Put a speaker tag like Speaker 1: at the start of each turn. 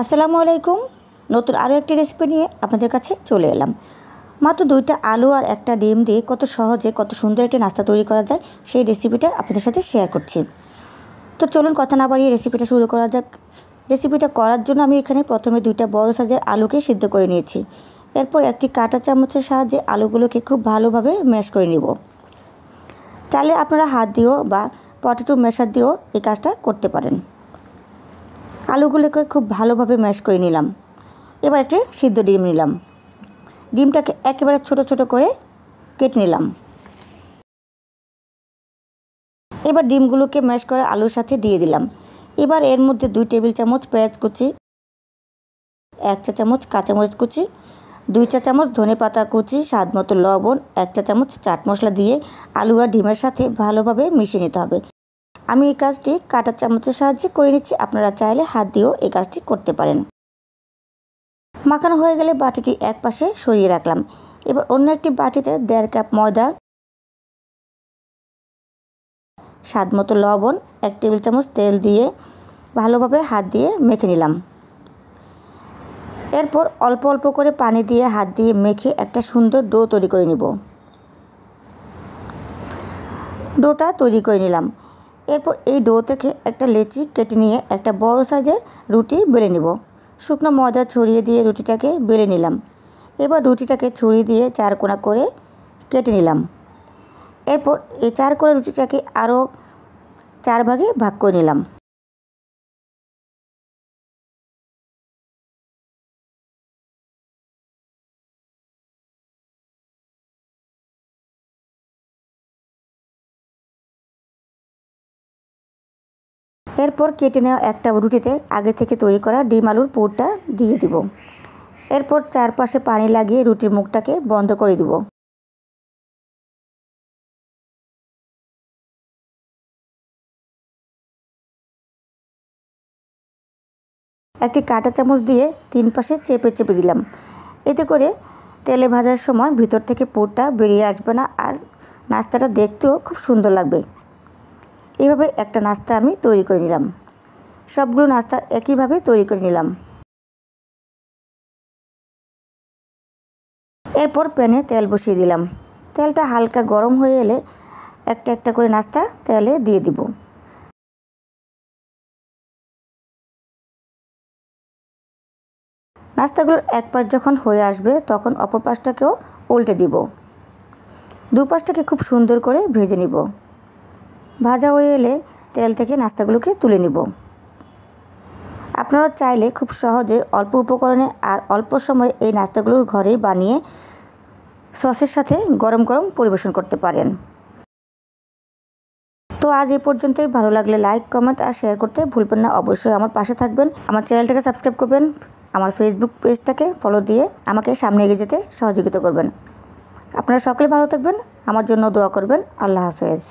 Speaker 1: আসসালামু আলাইকুম। নতুন আরও একটি রেসিপি নিয়ে আপনাদের কাছে চলে এলাম। মাত্র 2টা আলু আর একটা ডিম দিয়ে কত সহজে কত সুন্দর একটা নাস্তা তৈরি করা যায় সেই রেসিপিটা আপনাদের সাথে শেয়ার করছি। তো চলুন কথা না বাড়িয়ে রেসিপিটা শুরু করা যাক। রেসিপিটা করার জন্য আমি এখানে প্রথমে 2টা বড় সাইজের আলুকে সিদ্ধ করে নিয়েছি। এরপর একটি কাঁটা চামচের সাহায্যে আলুগুলোকে খুব ভালোভাবে ম্যাশ করে নিব। চাইলে আপনারা হাত দিয়েও বা পটেটো ম্যাশার দিয়েও এই কাজটা করতে পারেন। আলুগুলোকে খুব ভালোভাবে ম্যাশ করে নিলাম। এবার একটা সিদ্ধ ডিম নিলাম। ডিমটাকে একেবারে ছোট ছোট করে কেটে নিলাম। এবার ডিমগুলোকে ম্যাশ করে আলুর সাথে দিয়ে দিলাম। এবার এর মধ্যে 2 টেবিল চামচ পেঁয়াজ কুচি, 1 চা চামচ কাঁচামরিচ কুচি, 2 চা চামচ ধনেপাতা কুচি, স্বাদ মতো লবণ, 1 চা চামচ চাট মশলা দিয়ে আলু আর ডিমের সাথে ভালোভাবে মিশিয়ে নিতে হবে। আমি এই কাজটি কাঁটা চামচের সাহায্যে করে নিচ্ছি, আপনারা চাইলে হাত দিয়েও এই কাজটি করতে পারেন। মাখানো হয়ে গেলে বাটিটি এক পাশে সরিয়ে রাখলাম। এবার অন্য একটি বাটিতে 1.5 কাপ ময়দা, স্বাদ মতো লবণ, 1 টেবিল চামচ তেল দিয়ে ভালোভাবে হাত দিয়ে মেখে নিলাম। এরপর অল্প অল্প করে পানি দিয়ে হাত দিয়ে মেখে একটা সুন্দর ডো তৈরি করে নিব। ডোটা তৈরি করে নিলাম। এরপর এই ডো থেকে একটা লেচি কেটে নিয়ে একটা বড় সাইজের রুটি বেলে নিব। শুকনো ময়দা ছড়িয়ে দিয়ে রুটিটাকে বেলে নিলাম। এবার রুটিটাকে ছড়িয়ে দিয়ে 4 কোণা করে কেটে নিলাম। এরপর এই 4 কোণা রুটিটাকে আরও 4 ভাগে ভাগ করে নিলাম। এরপর কেটে নেওয়া একটা রুটিতে আগে থেকে তৈরি করা ডিম আলুর পুরটা দিয়ে দিব। এরপর চারপাশে পানি লাগিয়ে রুটির মুখটাকে বন্ধ করে দিব। একটি কাঁটা চামচ দিয়ে 3 পাশে চেপে চেপে দিলাম। এতে করে তেলে ভাজার সময় ভিতর থেকে পুরটা বেরিয়ে আসবে না আর নাস্তাটা দেখতেও খুব সুন্দর লাগবে। এইভাবে একটা নাস্তা আমি তৈরি করে নিলাম। সবগুলো নাস্তা একইভাবে তৈরি করে নিলাম। এরপর প্যানে তেল বসিয়ে দিলাম। তেলটা হালকা গরম হয়ে এলে একটা একটা করে নাস্তা তেলে দিয়ে দিব। নাস্তাগুলোর এক পাশ যখন হয়ে আসবে তখন অপর পাশটাকেও উল্টে দিব। দুপাশটাকে খুব সুন্দর করে ভেজে নিব। ভাজা হয়ে এলে তেল থেকে নাস্তাগুলোকে তুলে নিব। আপনারা চাইলে খুব সহজে অল্প উপকরণে আর অল্প সময়ে এই নাস্তাগুলো ঘরেই বানিয়ে সসের সাথে গরম গরম পরিবেশন করতে পারেন। তো আজ এই পর্যন্তই। ভালো লাগলে লাইক, কমেন্ট আর শেয়ার করতে ভুলবেন না। অবশ্যই আমার পাশে থাকবেন। আমার চ্যানেলটাকে সাবস্ক্রাইব করবেন। আমার ফেসবুক পেজটাকে ফলো দিয়ে আমাকে সামনে এগিয়ে যেতে সহযোগিতা করবেন। আপনারা সকলে ভালো থাকবেন। আমার জন্য দোয়া করবেন। আল্লাহ হাফেজ।